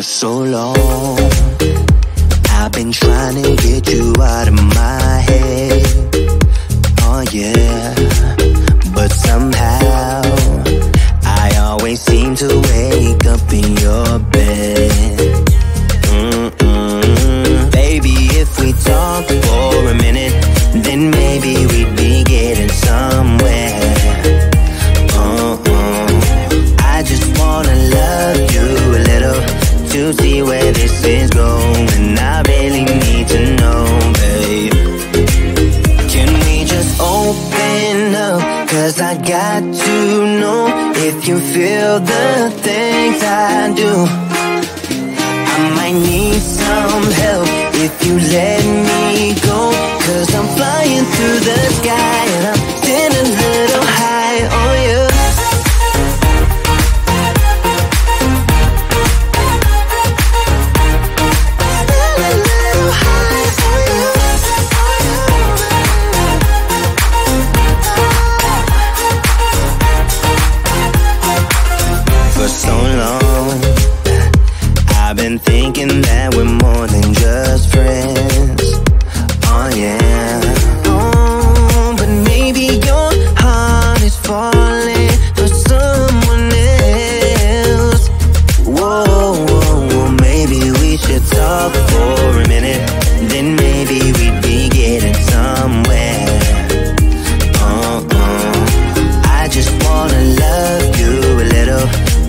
so long. I've been trying to get you out of my head. Oh yeah, but somehow I always seem to wake up in your bed. Baby, if we talk for a minute, then maybe we'd be getting somewhere. I just wanna love you a little to see where this is going. I really need to know, babe. Can we just open up? 'Cause I got to know if you feel the things I do. I might need some help if you let me go. 'Cause I'm flying through the sky and I'm sitting a little high on you. For so long, I've been thinking that we're more than just friends. Oh yeah. Oh, but maybe your heart is falling for someone else. Whoa, whoa, whoa, maybe we should talk for a minute. Then maybe we'd be getting somewhere. I just wanna love you a little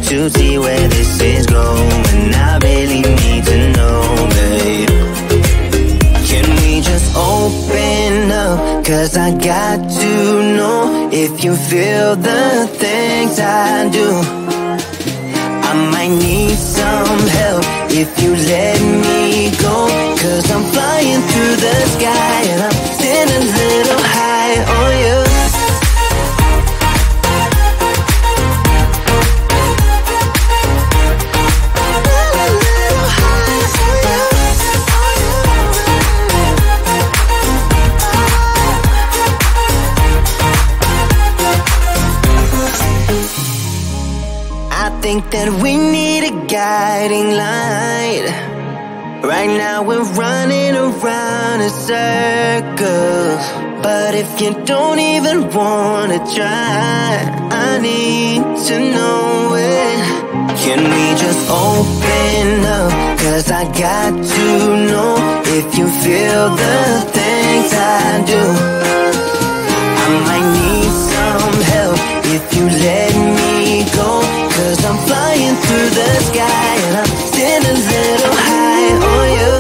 to see where this is going. I really need to know, babe. Can we just open up? 'Cause I got to know if you feel the things I do. I might need some help if you let me go. 'Cause I'm flying through the sky and I'm sitting a little high on you. I think that we need a guiding light. Right now we're running around in circles. But if you don't even wanna try, I need to know it. Can we just open up? 'Cause I got to know if you feel the things I do. I might need some help if you let me go. 'Cause I'm flying through the sky and I'm sitting a little high on you.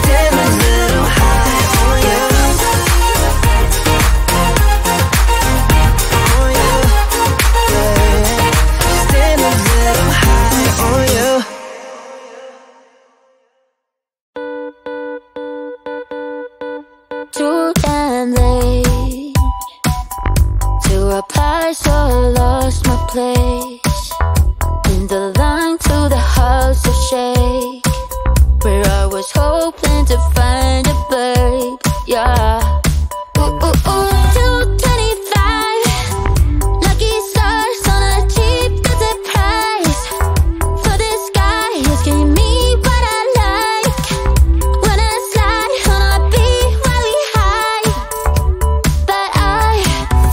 Sitting a little high on you. On you. Yeah. Sitting a little high on you. Too damn late to apply, so I lost my place in the line to the house of shake, where I was hoping to find a babe. Yeah. Ooh, ooh, ooh. 225 lucky stars on a cheap visit price. For this guy, he's giving me what I like. When I slide on a beat while we high, but I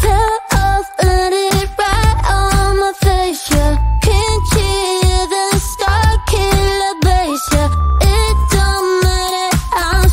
fell off, landed right on my face. Yeah, can't hear the star killer bass. Yeah, it don't matter, I'm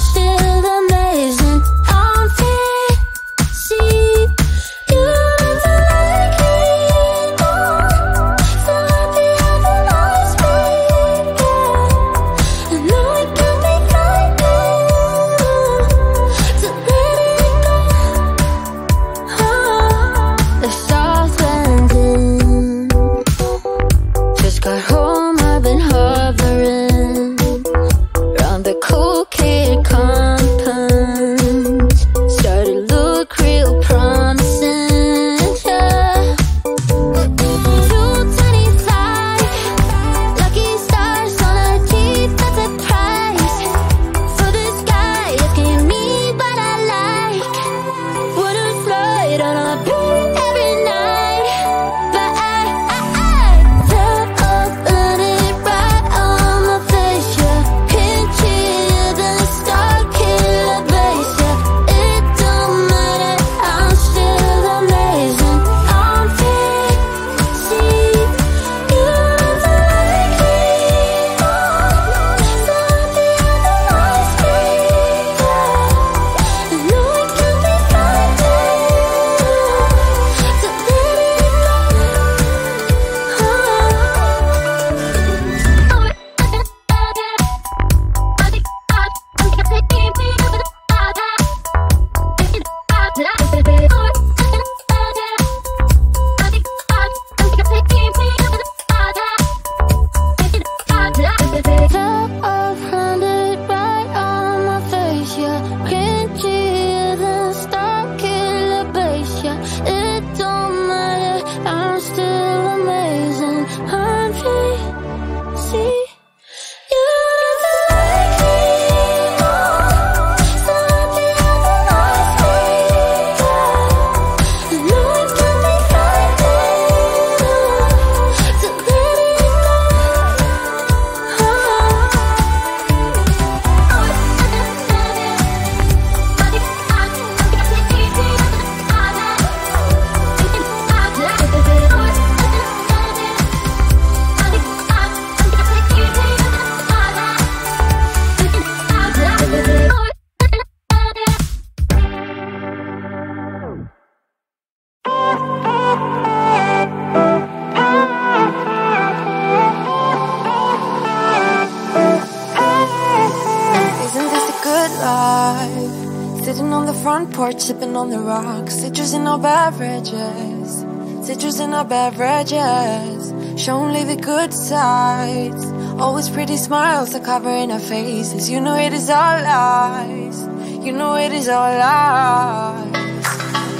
Sitting on the front porch, sipping on the rocks. Citrus in our beverages. Citrus in our beverages. Show only the good sides. Always pretty smiles are covering our faces. You know it is all lies. You know it is all lies.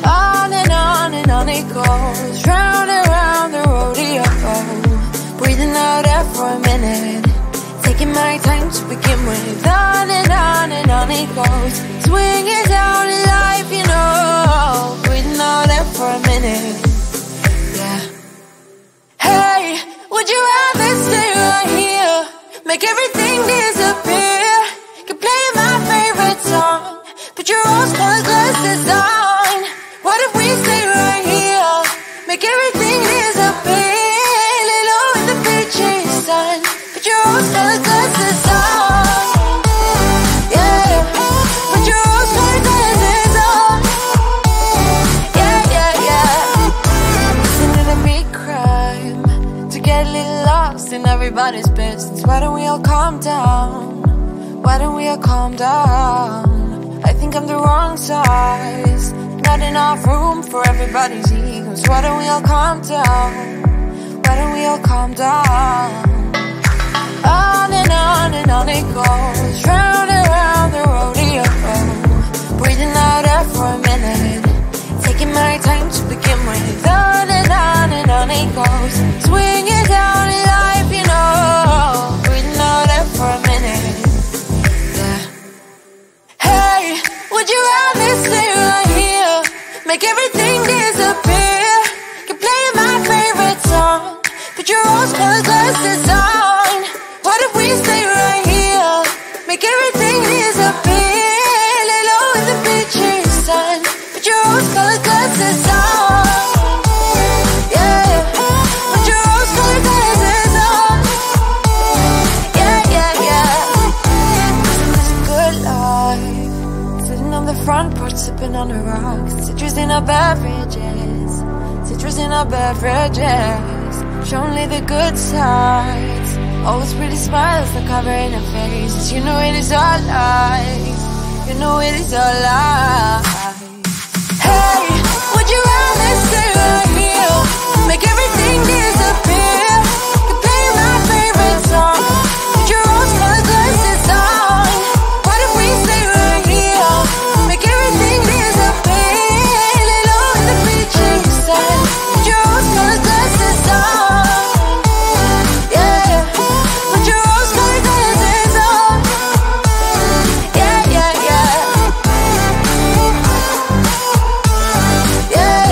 On and on and on it goes. Round and round the rodeo. Breathing out air for a minute. Taking my time to begin with. On and on and on it goes. Swinging down in life, you know. Breathing out air for a minute. Yeah. Hey, would you rather stay right here? Make everything disappear. Keep playing my favorite song. Put your rose-colored glasses on. What if we stay right here? Make everything disappear. Lay low in the beaching sun. Put your rose-colored glasses on. Yeah. Put your rose-colored glasses on. Yeah, yeah, yeah. Listening to me crime. To get a little lost in everybody's business. Why don't we all calm down? Why don't we all calm down? I think I'm the wrong size. Not enough room for everybody's egos. Why don't we all calm down? Why don't we all calm down? On and on and on it goes. Round and round the rodeo. Breathing out air for a minute. Taking my time to begin with. On and on and on it goes. Swinging down in life, you know. Breathing out air for a minute. Yeah. Hey, would you rather stay right here? Make everything disappear. Keep playing my favorite song. Put your rose-colored glasses on. What if we stay right here? Make everything disappear. Lay low in the beaching sun. Put your rose-colored glasses on. Yeah. Put your rose-colored glasses on. Yeah, yeah, yeah. It's a good life. Sitting on the front porch, sipping on the rocks. Citrus in our beverages. Citrus in our beverages. Show only the good sides. Always pretty smiles are covering our faces. You know it is all lies. You know it is all lies. Hey, would you rather stay right here? Make everything disappear. Keep playing my favorite song. Put your rose-colored glasses on. What if we stay right here? Make everything disappear. Lay low in the beaching sun. Put your rose-colored glasses on. Yeah. Put your rose-colored glasses on. Yeah, yeah, yeah. Yeah.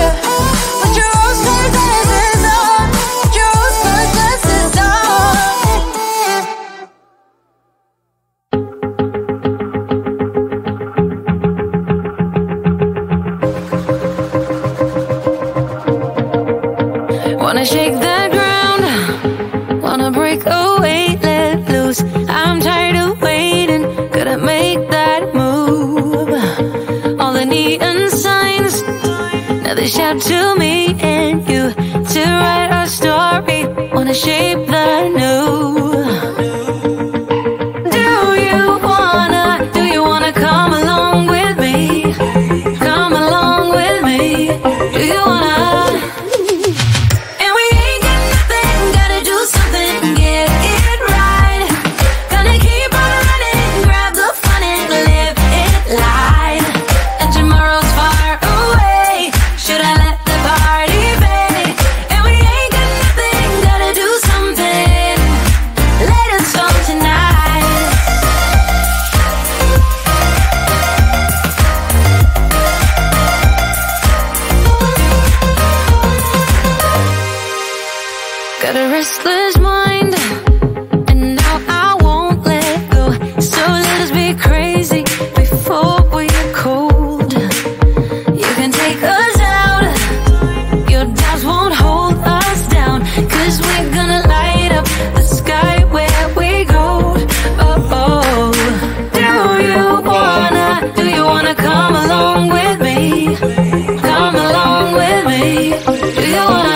Put your rose-colored glasses on. Put your rose-colored glasses on. Wanna shake the ground, wanna break away, let loose. I'm tired of waiting, gotta make that move. All the neon signs, now they shout to me and you to write our story. Wanna shape the new. Do you wanna come along with me? Come along with me. Do you wanna? And we ain't got nothing, gotta do something, get it right. Gonna keep on running, grab the fun and live it light. And tomorrow's far away, should I let the party fade? And we ain't got nothing, gotta do something, let us go tonight. Got a restless mind, and now I won't let go. So let us be crazy before we get cold. You can take us out, your doubts won't hold us down. 'Cause we're gonna light up the sky where we go. Oh, oh. Do you wanna come along with me? Come along with me. Do you wanna?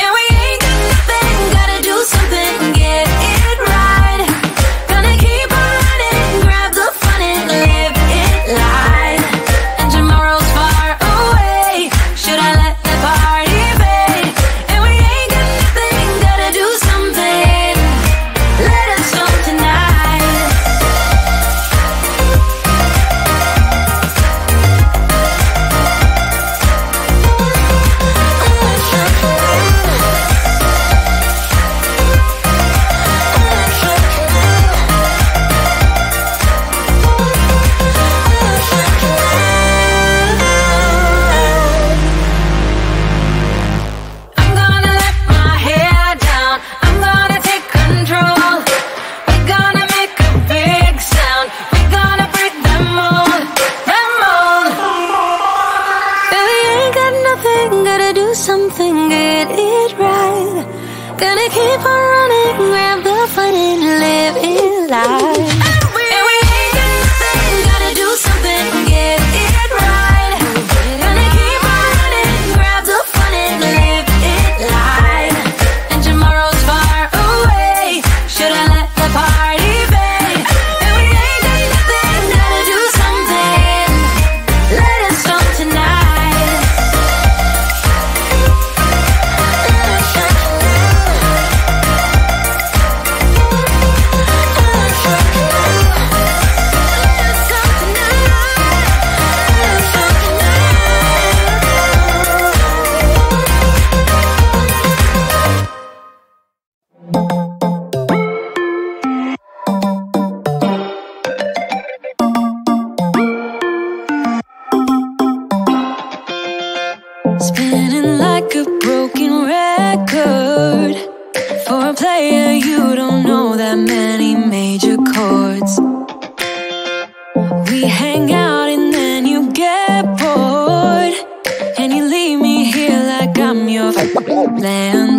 And we ain't got many major chords. We hang out and then you get bored, and you leave me here like I'm your landlord.